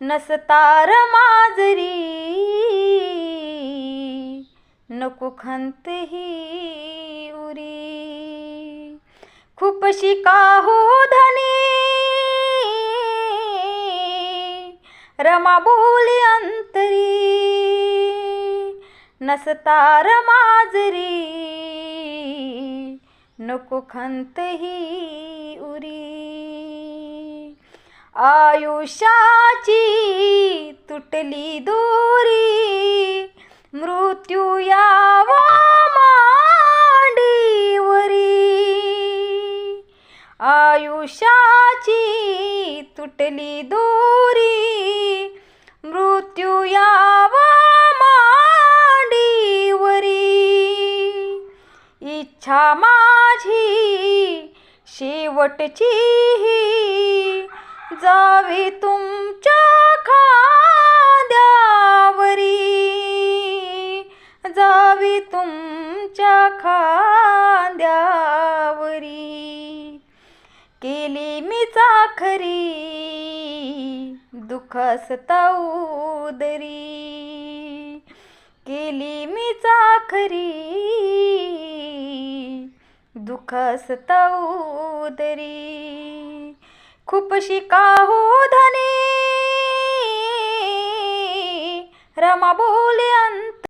नसतार माजरी नको खंत ही उरी खूप शिका हो धनी रमा बोली अंतरी नसतार माजरी नको खंत ही उरी आयुष्याची तुटली दोरी मृत्यू यावा मांडीवरी आयुष्याची तुटली दोरी मृत्यू यावा मांडीवरी इच्छा माझी शेवटची जावी तुमच्या खांद्यावरी जावी तुमच्या खांद्यावरी केली मी चाखरी दुःख सताउदरी केली मी चाखरी दुःख सताउदरी खूप शिका हो धनी रमा बोले